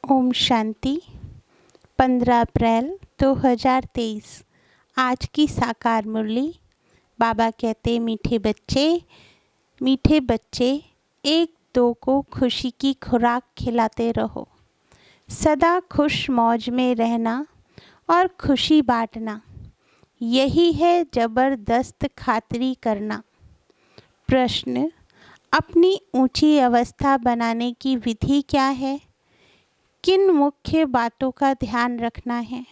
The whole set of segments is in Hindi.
ओम शांति। 15 अप्रैल 2023। आज की साकार मुरली। बाबा कहते मीठे बच्चे एक दो को खुशी की खुराक खिलाते रहो। सदा खुश मौज में रहना और खुशी बांटना, यही है ज़बरदस्त खातिरी करना। प्रश्न: अपनी ऊंची अवस्था बनाने की विधि क्या है? किन मुख्य बातों का ध्यान रखना है?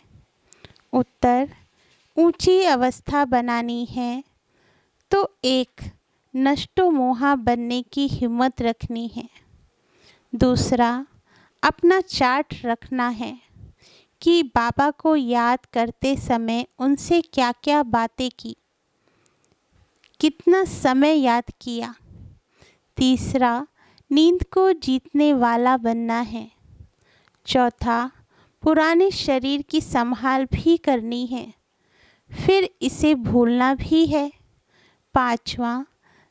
उत्तर: ऊंची अवस्था बनानी है तो एक, नष्टो मोहा बनने की हिम्मत रखनी है। दूसरा, अपना चार्ट रखना है कि बाबा को याद करते समय उनसे क्या क्या बातें की, कितना समय याद किया। तीसरा, नींद को जीतने वाला बनना है। चौथा, पुराने शरीर की संभाल भी करनी है, फिर इसे भूलना भी है। पांचवा,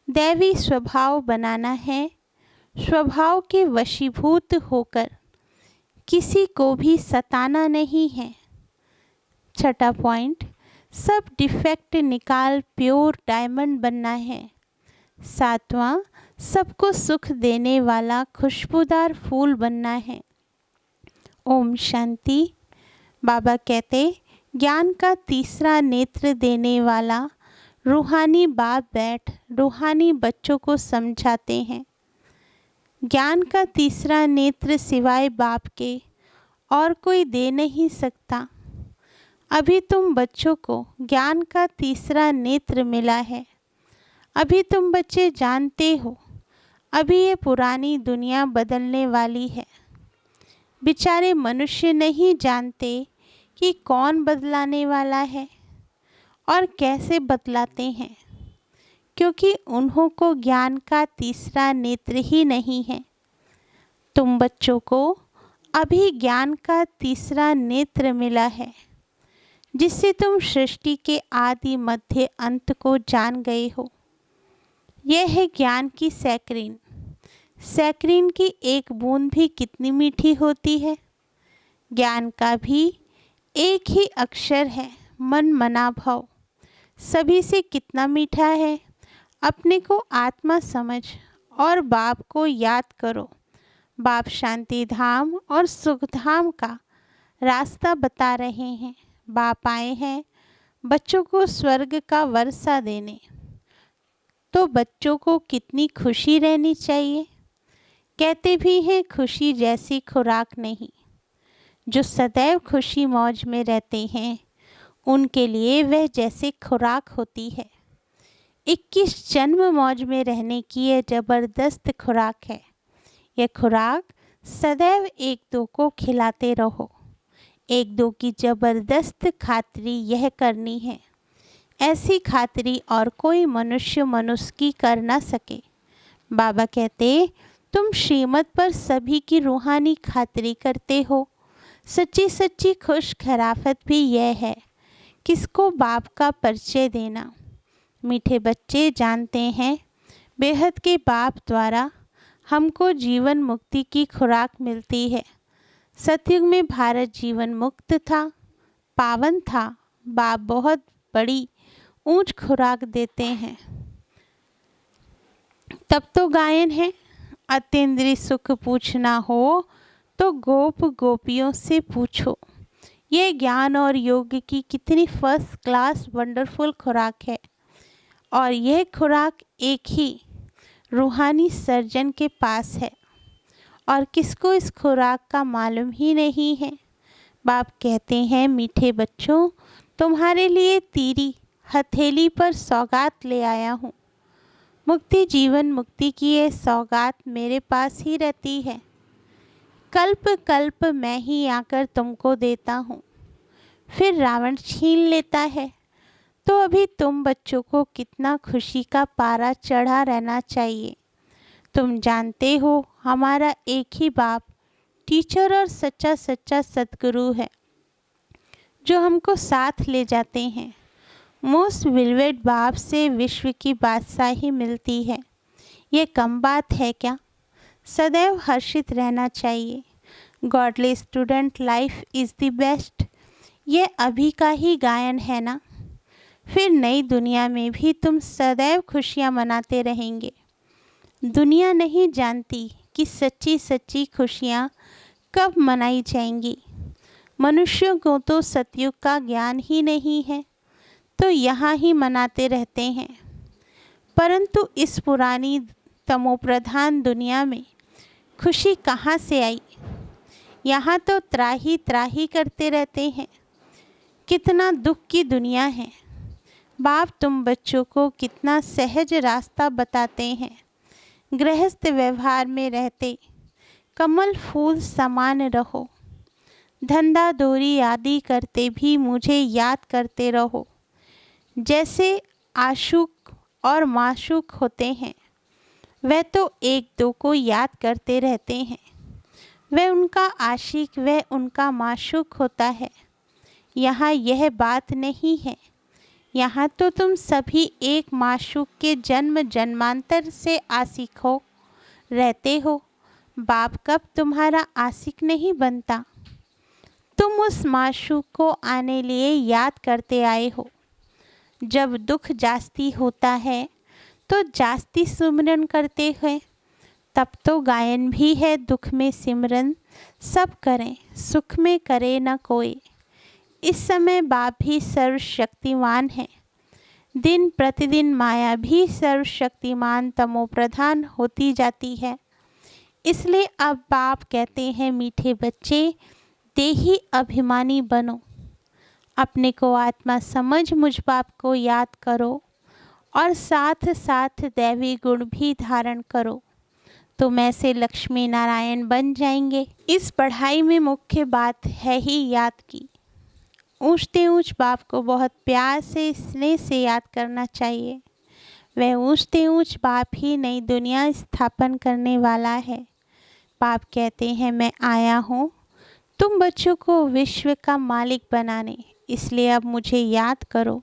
दैवी स्वभाव बनाना है, स्वभाव के वशीभूत होकर किसी को भी सताना नहीं है। छठा पॉइंट, सब डिफेक्ट निकाल प्योर डायमंड बनना है। सातवां, सबको सुख देने वाला खुशबूदार फूल बनना है। ओम शांति। बाबा कहते, ज्ञान का तीसरा नेत्र देने वाला रूहानी बाप बैठ रूहानी बच्चों को समझाते हैं। ज्ञान का तीसरा नेत्र सिवाय बाप के और कोई दे नहीं सकता। अभी तुम बच्चों को ज्ञान का तीसरा नेत्र मिला है। अभी तुम बच्चे जानते हो, अभी ये पुरानी दुनिया बदलने वाली है। बेचारे मनुष्य नहीं जानते कि कौन बदलाने वाला है और कैसे बदलाते हैं, क्योंकि उन्हों को ज्ञान का तीसरा नेत्र ही नहीं है। तुम बच्चों को अभी ज्ञान का तीसरा नेत्र मिला है, जिससे तुम सृष्टि के आदि मध्य अंत को जान गए हो। यह है ज्ञान की सैकरीन। सैकरीन की एक बूंद भी कितनी मीठी होती है। ज्ञान का भी एक ही अक्षर है, मन मना भव, सभी से कितना मीठा है। अपने को आत्मा समझ और बाप को याद करो। बाप शांति धाम और सुख धाम का रास्ता बता रहे हैं। बाप आए हैं बच्चों को स्वर्ग का वर्षा देने, तो बच्चों को कितनी खुशी रहनी चाहिए। कहते भी हैं खुशी जैसी खुराक नहीं। जो सदैव खुशी मौज में रहते हैं, उनके लिए वह जैसे खुराक होती है। 21 जन्म मौज में रहने की यह ज़बरदस्त खुराक है। यह खुराक सदैव एक दो को खिलाते रहो। एक दो की ज़बरदस्त खातिरी यह करनी है। ऐसी खातिरी और कोई मनुष्य की कर ना सके। बाबा कहते, तुम श्रीमत पर सभी की रूहानी खातिरी करते हो। सच्ची सच्ची खुश खराफत भी यह है, किसको बाप का परिचय देना। मीठे बच्चे जानते हैं, बेहद के बाप द्वारा हमको जीवन मुक्ति की खुराक मिलती है। सतयुग में भारत जीवन मुक्त था, पावन था। बाप बहुत बड़ी ऊंच खुराक देते हैं। तब तो गायन है, अतीन्द्रिय सुख पूछना हो तो गोप गोपियों से पूछो। ये ज्ञान और योग की कितनी फर्स्ट क्लास वंडरफुल खुराक है। और यह खुराक एक ही रूहानी सर्जन के पास है, और किसको इस खुराक का मालूम ही नहीं है। बाप कहते हैं, मीठे बच्चों, तुम्हारे लिए तेरी हथेली पर सौगात ले आया हूँ। मुक्ति जीवन मुक्ति की ये सौगात मेरे पास ही रहती है। कल्प कल्प मैं ही आकर तुमको देता हूँ, फिर रावण छीन लेता है। तो अभी तुम बच्चों को कितना खुशी का पारा चढ़ा रहना चाहिए। तुम जानते हो, हमारा एक ही बाप टीचर और सच्चा सच्चा सद्गुरु है, जो हमको साथ ले जाते हैं। मोस्ट विलवेड बाप से विश्व की बादशाही मिलती है। ये कम बात है क्या? सदैव हर्षित रहना चाहिए। Godly student life is the best, ये अभी का ही गायन है ना। फिर नई दुनिया में भी तुम सदैव खुशियाँ मनाते रहेंगे। दुनिया नहीं जानती कि सच्ची सच्ची खुशियाँ कब मनाई जाएंगी। मनुष्यों को तो सतयुग का ज्ञान ही नहीं है, तो यहाँ ही मनाते रहते हैं। परंतु इस पुरानी तमोप्रधान दुनिया में खुशी कहाँ से आई? यहाँ तो त्राही त्राही करते रहते हैं। कितना दुख की दुनिया है। बाप तुम बच्चों को कितना सहज रास्ता बताते हैं। गृहस्थ व्यवहार में रहते कमल फूल समान रहो। धंधा दौरी आदि करते भी मुझे याद करते रहो। जैसे आशुक और माशूक होते हैं, वह तो एक दो को याद करते रहते हैं। वह उनका आशिक, वह उनका माशूक होता है। यहाँ यह बात नहीं है। यहाँ तो तुम सभी एक माशूक के जन्म जन्मांतर से आशिक हो रहते हो। बाप कब तुम्हारा आशिक नहीं बनता। तुम उस माशूक को आने लिए याद करते आए हो। जब दुख जास्ती होता है तो जास्ती सुमिरन करते हैं। तब तो गायन भी है, दुख में सिमरन सब करें, सुख में करे न कोई। इस समय बाप भी सर्वशक्तिमान है। दिन प्रतिदिन माया भी सर्वशक्तिमान तमोप्रधान होती जाती है। इसलिए अब बाप कहते हैं, मीठे बच्चे देही अभिमानी बनो। अपने को आत्मा समझ मुझ बाप को याद करो और साथ साथ दैवी गुण भी धारण करो, तुम ऐसे लक्ष्मी नारायण बन जाएंगे। इस पढ़ाई में मुख्य बात है ही याद की। ऊँचते ऊँच बाप को बहुत प्यार से स्नेह से याद करना चाहिए। वह ऊँचते ऊँच बाप ही नई दुनिया स्थापन करने वाला है। बाप कहते हैं, मैं आया हूँ तुम बच्चों को विश्व का मालिक बनाने, इसलिए अब मुझे याद करो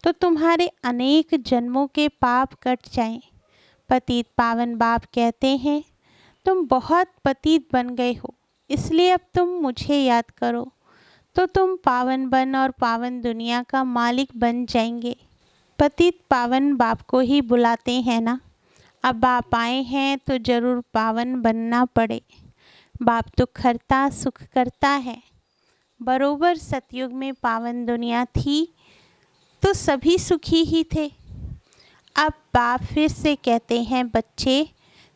तो तुम्हारे अनेक जन्मों के पाप कट जाएं। पतित पावन बाप कहते हैं, तुम बहुत पतित बन गए हो, इसलिए अब तुम मुझे याद करो तो तुम पावन बन और पावन दुनिया का मालिक बन जाएंगे। पतित पावन बाप को ही बुलाते हैं ना। अब बाप आए हैं तो ज़रूर पावन बनना पड़े। बाप दुख हरता सुख करता है। बरोबर सतयुग में पावन दुनिया थी तो सभी सुखी ही थे। अब बाप फिर से कहते हैं, बच्चे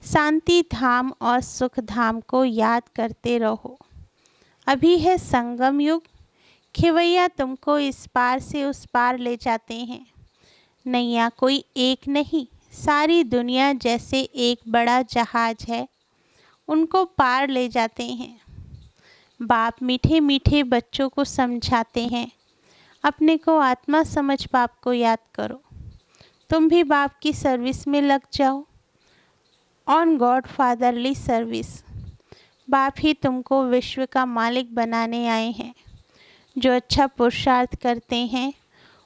शांति धाम और सुख धाम को याद करते रहो। अभी है संगम युग। खेवैया तुमको इस पार से उस पार ले जाते हैं। नैया कोई एक नहीं, सारी दुनिया जैसे एक बड़ा जहाज है, उनको पार ले जाते हैं। बाप मीठे मीठे बच्चों को समझाते हैं, अपने को आत्मा समझ बाप को याद करो। तुम भी बाप की सर्विस में लग जाओ, ऑन गॉड फादरली सर्विस। बाप ही तुमको विश्व का मालिक बनाने आए हैं। जो अच्छा पुरुषार्थ करते हैं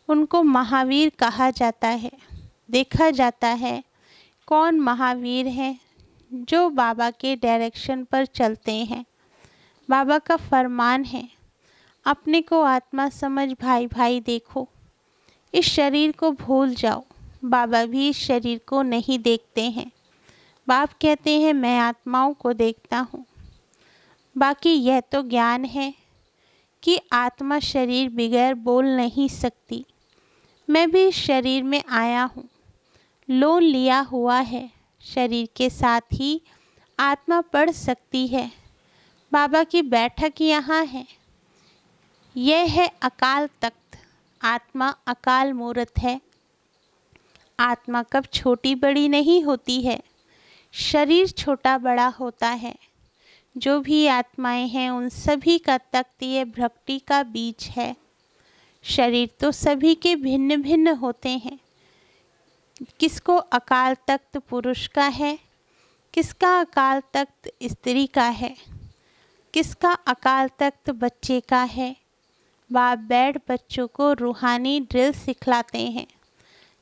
उनको महावीर कहा जाता है। देखा जाता है कौन महावीर हैं, जो बाबा के डायरेक्शन पर चलते हैं। बाबा का फरमान है, अपने को आत्मा समझ भाई भाई देखो। इस शरीर को भूल जाओ। बाबा भी इस शरीर को नहीं देखते हैं। बाप कहते हैं, मैं आत्माओं को देखता हूँ। बाकी यह तो ज्ञान है कि आत्मा शरीर बगैर बोल नहीं सकती। मैं भी इस शरीर में आया हूँ, लोन लिया हुआ है। शरीर के साथ ही आत्मा पढ़ सकती है। बाबा की बैठक यहाँ है। यह है अकाल तख्त। आत्मा अकाल मूर्त है। आत्मा कब छोटी बड़ी नहीं होती है, शरीर छोटा बड़ा होता है। जो भी आत्माएं हैं उन सभी का तख्त ये भक्ति का बीज है। शरीर तो सभी के भिन्न भिन्न होते हैं। किसको अकाल तख्त पुरुष का है, किसका अकाल तख्त स्त्री का है, किसका अकाल तख्त बच्चे का है। बाप बैठ बच्चों को रूहानी ड्रिल सिखलाते हैं।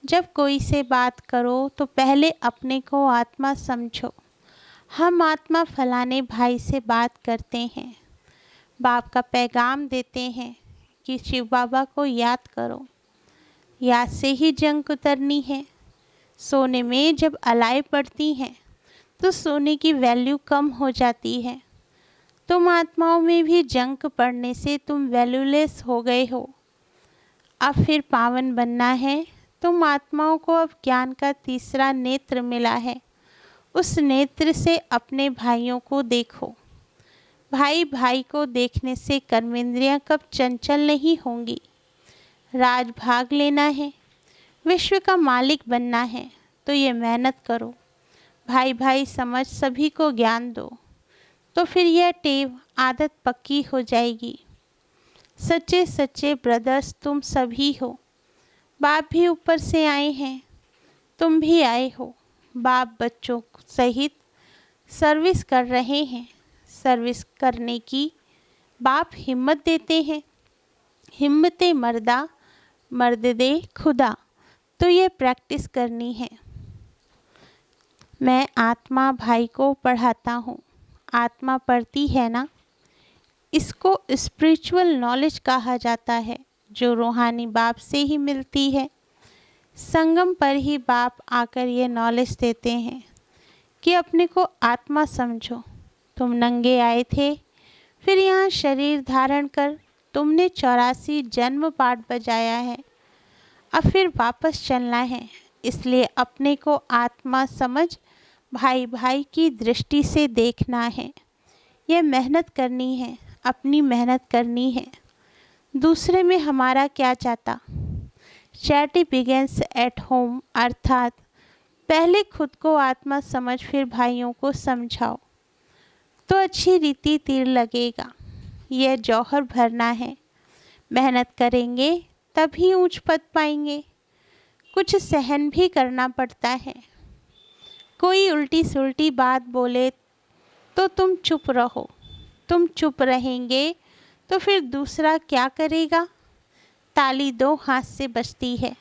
जब कोई से बात करो तो पहले अपने को आत्मा समझो। हम आत्मा फलाने भाई से बात करते हैं, बाप का पैगाम देते हैं कि शिव बाबा को याद करो, याद से ही जंग उतरनी है। सोने में जब अलाई पड़ती हैं तो सोने की वैल्यू कम हो जाती है। तुम आत्माओं में भी जंग पड़ने से तुम वैल्यूलेस हो गए हो। अब फिर पावन बनना है। तुम आत्माओं को अब ज्ञान का तीसरा नेत्र मिला है। उस नेत्र से अपने भाइयों को देखो। भाई भाई को देखने से कर्मेंद्रियां कब चंचल नहीं होंगी। राज भाग लेना है, विश्व का मालिक बनना है तो ये मेहनत करो। भाई भाई समझ सभी को ज्ञान दो, तो फिर यह टेव आदत पक्की हो जाएगी। सच्चे सच्चे ब्रदर्स तुम सभी हो। बाप भी ऊपर से आए हैं, तुम भी आए हो। बाप बच्चों सहित सर्विस कर रहे हैं। सर्विस करने की बाप हिम्मत देते हैं। हिम्मते मर्दा मर्द दे खुदा। तो ये प्रैक्टिस करनी है। मैं आत्मा भाई को पढ़ाता हूँ। आत्मा पढ़ती है ना। इसको स्पिरिचुअल नॉलेज कहा जाता है, जो रूहानी बाप से ही मिलती है। संगम पर ही बाप आकर ये नॉलेज देते हैं कि अपने को आत्मा समझो। तुम नंगे आए थे, फिर यहाँ शरीर धारण कर तुमने 84 जन्म पाठ बजाया है। अब फिर वापस चलना है, इसलिए अपने को आत्मा समझ भाई भाई की दृष्टि से देखना है। यह मेहनत करनी है, अपनी मेहनत करनी है। दूसरे में हमारा क्या चाहता। चैरिटी बिगेंस एट होम, अर्थात पहले खुद को आत्मा समझ फिर भाइयों को समझाओ तो अच्छी रीति तीर लगेगा। यह जौहर भरना है। मेहनत करेंगे तभी ऊंच पद पाएंगे। कुछ सहन भी करना पड़ता है। कोई उल्टी सुल्टी बात बोले तो तुम चुप रहो। तुम चुप रहेंगे तो फिर दूसरा क्या करेगा। ताली दो हाथ से बजती है।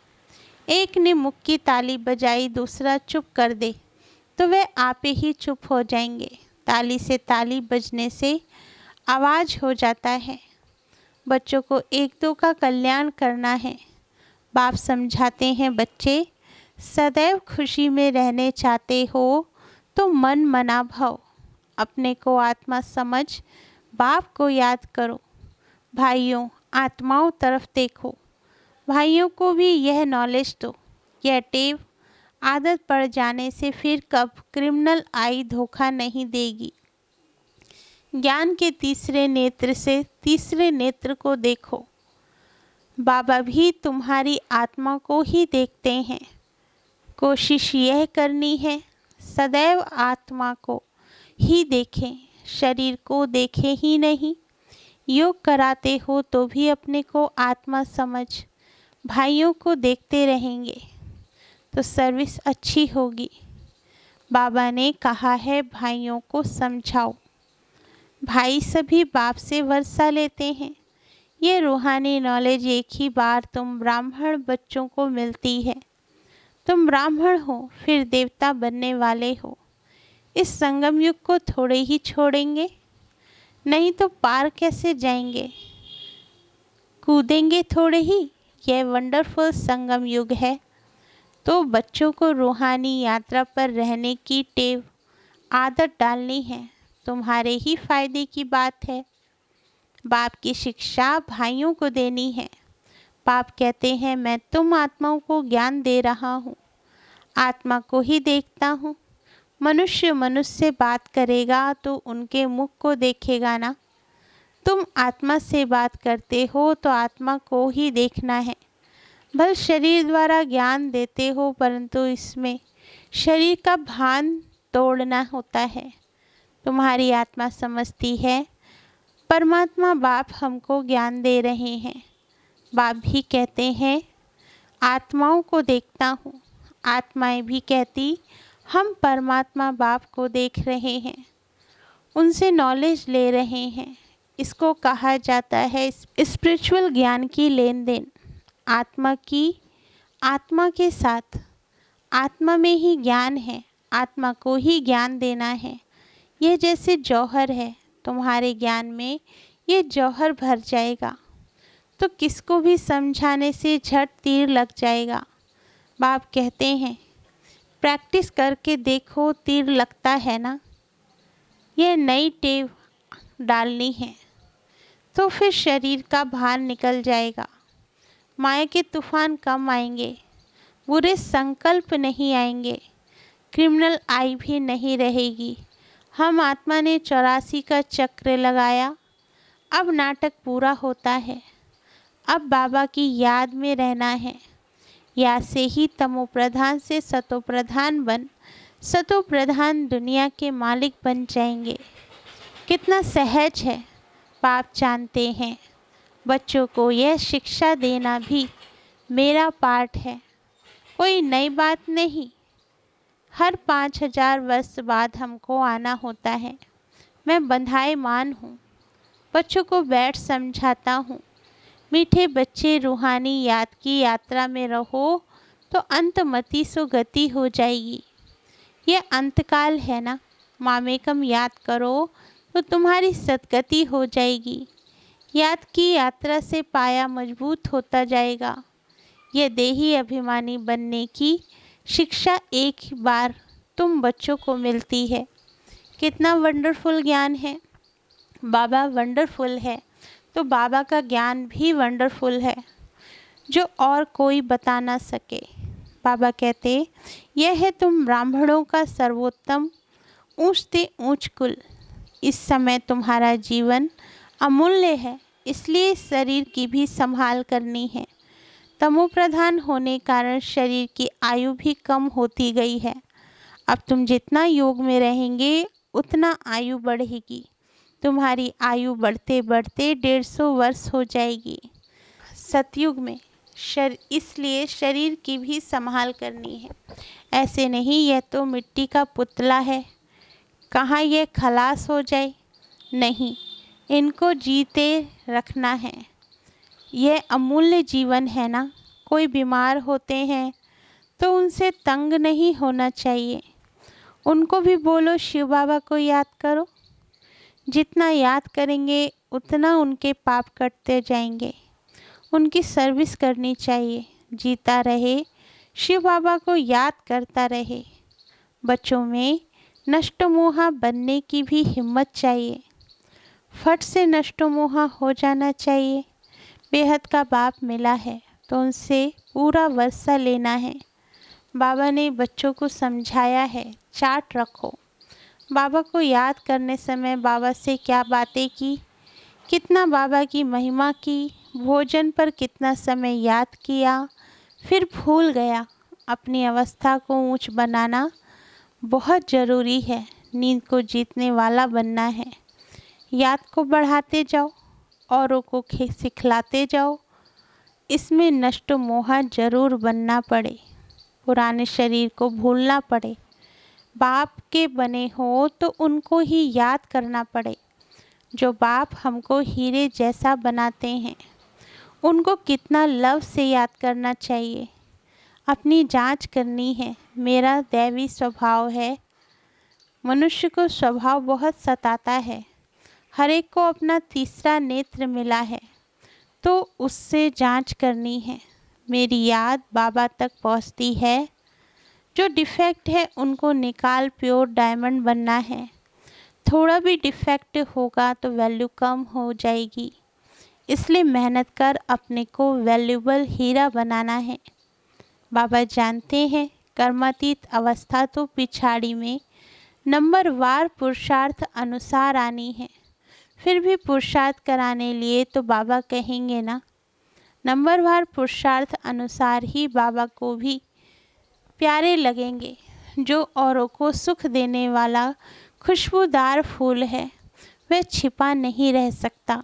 एक ने मुख की ताली बजाई, दूसरा चुप कर दे तो वे आप ही चुप हो जाएंगे। ताली से ताली बजने से आवाज़ हो जाता है। बच्चों को एक दो का कल्याण करना है। बाप समझाते हैं, बच्चे सदैव खुशी में रहने चाहते हो तो मन मना भाव। अपने को आत्मा समझ बाप को याद करो। भाइयों आत्माओं तरफ देखो। भाइयों को भी यह नॉलेज दो। यह टेव आदत पड़ जाने से फिर कब क्रिमिनल आई धोखा नहीं देगी। ज्ञान के तीसरे नेत्र से तीसरे नेत्र को देखो। बाबा भी तुम्हारी आत्मा को ही देखते हैं। कोशिश यह करनी है सदैव आत्मा को ही देखें, शरीर को देखें ही नहीं। योग कराते हो तो भी अपने को आत्मा समझ भाइयों को देखते रहेंगे तो सर्विस अच्छी होगी। बाबा ने कहा है भाइयों को समझाओ। भाई सभी बाप से वर्षा लेते हैं। ये रूहानी नॉलेज एक ही बार तुम ब्राह्मण बच्चों को मिलती है। तुम ब्राह्मण हो फिर देवता बनने वाले हो। इस संगम युग को थोड़े ही छोड़ेंगे, नहीं तो पार कैसे जाएंगे। कूदेंगे थोड़े ही। यह वंडरफुल संगम युग है। तो बच्चों को रूहानी यात्रा पर रहने की टेव आदत डालनी है। तुम्हारे ही फायदे की बात है। बाप की शिक्षा भाइयों को देनी है। बाप कहते हैं, मैं तुम आत्माओं को ज्ञान दे रहा हूँ। आत्मा को ही देखता हूँ। मनुष्य मनुष्य से बात करेगा तो उनके मुख को देखेगा ना। तुम आत्मा से बात करते हो तो आत्मा को ही देखना है। भल शरीर द्वारा ज्ञान देते हो, परंतु इसमें शरीर का भान तोड़ना होता है। तुम्हारी आत्मा समझती है परमात्मा बाप हमको ज्ञान दे रहे हैं। बाप भी कहते हैं आत्माओं को देखता हूँ। आत्माएं भी कहती हम परमात्मा बाप को देख रहे हैं, उनसे नॉलेज ले रहे हैं। इसको कहा जाता है स्पिरिचुअल ज्ञान की लेन देन। आत्मा की आत्मा के साथ। आत्मा में ही ज्ञान है, आत्मा को ही ज्ञान देना है। ये जैसे जौहर है, तुम्हारे ज्ञान में ये जौहर भर जाएगा तो किसको भी समझाने से झट तीर लग जाएगा। बाप कहते हैं प्रैक्टिस करके देखो, तीर लगता है ना। यह नई टेव डालनी है तो फिर शरीर का भार निकल जाएगा। माया के तूफान कम आएंगे, बुरे संकल्प नहीं आएंगे, क्रिमिनल आई भी नहीं रहेगी। हम आत्मा ने 84 का चक्र लगाया, अब नाटक पूरा होता है। अब बाबा की याद में रहना है। याद से ही तमो प्रधान से सतो प्रधान बन सतो प्रधान दुनिया के मालिक बन जाएंगे। कितना सहज है, बाप जानते हैं। बच्चों को यह शिक्षा देना भी मेरा पाठ है, कोई नई बात नहीं। हर 5000 वर्ष बाद हमको आना होता है। मैं बंधाएमान हूँ, बच्चों को बैठ समझाता हूँ। मीठे बच्चे, रूहानी याद की यात्रा में रहो तो अंतमति सो गति हो जाएगी। यह अंतकाल है ना, मामेकम याद करो तो तुम्हारी सद्गति हो जाएगी। याद की यात्रा से पाया मजबूत होता जाएगा। यह देही अभिमानी बनने की शिक्षा एक ही बार तुम बच्चों को मिलती है। कितना वंडरफुल ज्ञान है। बाबा वंडरफुल है तो बाबा का ज्ञान भी वंडरफुल है, जो और कोई बता ना सके। बाबा कहते यह है तुम ब्राह्मणों का सर्वोत्तम ऊंच से ऊंच कुल। इस समय तुम्हारा जीवन अमूल्य है, इसलिए शरीर की भी संभाल करनी है। तमो प्रधान होने कारण शरीर की आयु भी कम होती गई है। अब तुम जितना योग में रहेंगे उतना आयु बढ़ेगी। तुम्हारी आयु बढ़ते बढ़ते 150 वर्ष हो जाएगी सतयुग में। इसलिए शरीर की भी संभाल करनी है। ऐसे नहीं यह तो मिट्टी का पुतला है, कहाँ यह खलास हो जाए। नहीं, इनको जीते रखना है। यह अमूल्य जीवन है ना। कोई बीमार होते हैं तो उनसे तंग नहीं होना चाहिए। उनको भी बोलो शिव बाबा को याद करो। जितना याद करेंगे उतना उनके पाप कटते जाएंगे। उनकी सर्विस करनी चाहिए। जीता रहे, शिव बाबा को याद करता रहे। बच्चों में नष्टमोहा बनने की भी हिम्मत चाहिए। फट से नष्टमोहा हो जाना चाहिए। बेहद का बाप मिला है तो उनसे पूरा वर्षा लेना है। बाबा ने बच्चों को समझाया है, चार्ट रखो। बाबा को याद करने समय बाबा से क्या बातें की, कितना बाबा की महिमा की, भोजन पर कितना समय याद किया, फिर भूल गया। अपनी अवस्था को ऊंच बनाना बहुत ज़रूरी है। नींद को जीतने वाला बनना है। याद को बढ़ाते जाओ, औरों को सिखलाते जाओ। इसमें नष्ट मोहा जरूर बनना पड़े, पुराने शरीर को भूलना पड़े। बाप के बने हो तो उनको ही याद करना पड़े। जो बाप हमको हीरे जैसा बनाते हैं उनको कितना लव से याद करना चाहिए। अपनी जांच करनी है। मेरा दैवी स्वभाव है। मनुष्य को स्वभाव बहुत सताता है। हर एक को अपना तीसरा नेत्र मिला है तो उससे जांच करनी है। मेरी याद बाबा तक पहुंचती है। जो डिफेक्ट है उनको निकाल प्योर डायमंड बनना है। थोड़ा भी डिफेक्ट होगा तो वैल्यू कम हो जाएगी। इसलिए मेहनत कर अपने को वैल्यूबल हीरा बनाना है। बाबा जानते हैं कर्मातीत अवस्था तो पिछाड़ी में नंबरवार पुरुषार्थ अनुसार आनी है। फिर भी पुरुषार्थ कराने लिए तो बाबा कहेंगे ना। नंबरवार पुरुषार्थ अनुसार ही बाबा को भी प्यारे लगेंगे। जो औरों को सुख देने वाला खुशबूदार फूल है वह छिपा नहीं रह सकता।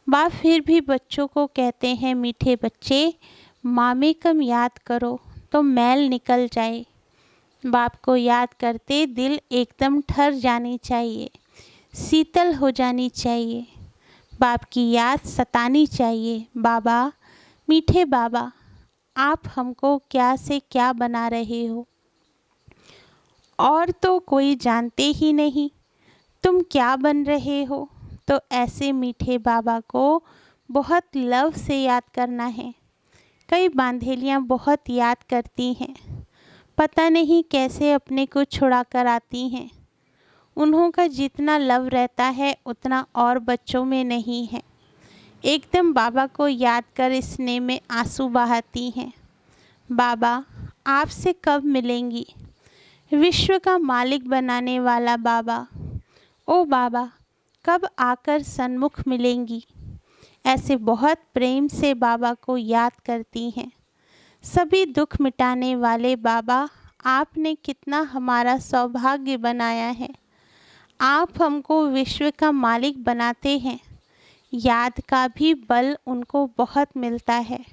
बाप फिर भी बच्चों को कहते हैं मीठे बच्चे, मामेकम याद करो तो मैल निकल जाए। बाप को याद करते दिल एकदम ठर जानी चाहिए, शीतल हो जानी चाहिए। बाप की याद सतानी चाहिए। बाबा, मीठे बाबा, आप हमको क्या से क्या बना रहे हो और तो कोई जानते ही नहीं। तुम क्या बन रहे हो? तो ऐसे मीठे बाबा को बहुत लव से याद करना है। कई बांधेलियाँ बहुत याद करती हैं, पता नहीं कैसे अपने को छुड़ा कर आती हैं। उन्हों का जितना लव रहता है उतना और बच्चों में नहीं है। एकदम बाबा को याद कर स्नेह में आंसू बहाती हैं। बाबा आपसे कब मिलेंगी? विश्व का मालिक बनाने वाला बाबा, ओ बाबा कब आकर सन्मुख मिलेंगी? ऐसे बहुत प्रेम से बाबा को याद करती हैं। सभी दुख मिटाने वाले बाबा, आपने कितना हमारा सौभाग्य बनाया है। आप हमको विश्व का मालिक बनाते हैं। याद का भी बल उनको बहुत मिलता है।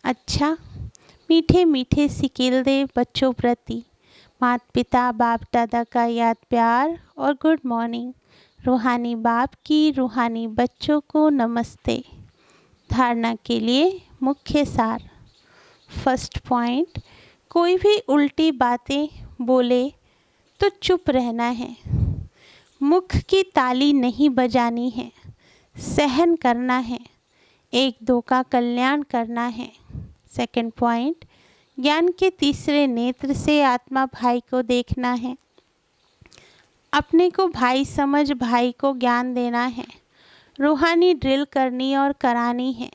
अच्छा, मीठे मीठे सिकीलदेव बच्चों प्रति माता पिता बाप दादा का याद प्यार और गुड मॉर्निंग। रूहानी बाप की रूहानी बच्चों को नमस्ते। धारणा के लिए मुख्य सार। फर्स्ट पॉइंट, कोई भी उल्टी बातें बोले तो चुप रहना है। मुख की ताली नहीं बजानी है, सहन करना है, एक दो का कल्याण करना है। सेकंड पॉइंट, ज्ञान के तीसरे नेत्र से आत्मा भाई को देखना है। अपने को भाई समझ भाई को ज्ञान देना है। रूहानी ड्रिल करनी और करानी है।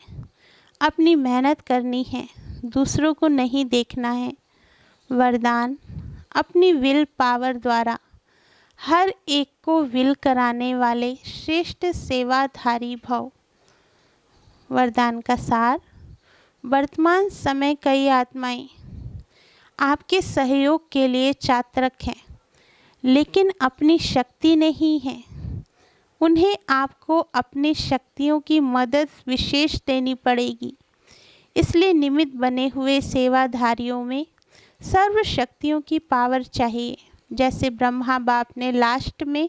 अपनी मेहनत करनी है, दूसरों को नहीं देखना है। वरदान, अपनी विल पावर द्वारा हर एक को विल कराने वाले श्रेष्ठ सेवाधारी भव। वरदान का सार, वर्तमान समय कई आत्माएं आपके सहयोग के लिए चातक हैं, लेकिन अपनी शक्ति नहीं है। उन्हें आपको अपनी शक्तियों की मदद विशेष देनी पड़ेगी। इसलिए निमित्त बने हुए सेवाधारियों में सर्व शक्तियों की पावर चाहिए। जैसे ब्रह्मा बाप ने लास्ट में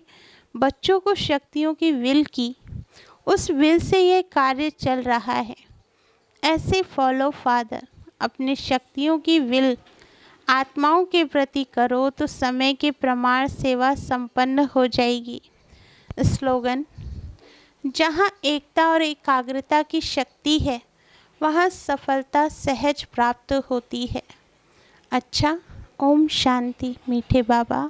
बच्चों को शक्तियों की विल की, उस विल से ये कार्य चल रहा है। ऐसे फॉलो फादर, अपनी शक्तियों की विल आत्माओं के प्रति करो तो समय के प्रमाण सेवा संपन्न हो जाएगी। स्लोगन, जहाँ एकता और एकाग्रता की शक्ति है वहाँ सफलता सहज प्राप्त होती है। अच्छा, ओम शांति मीठे बाबा।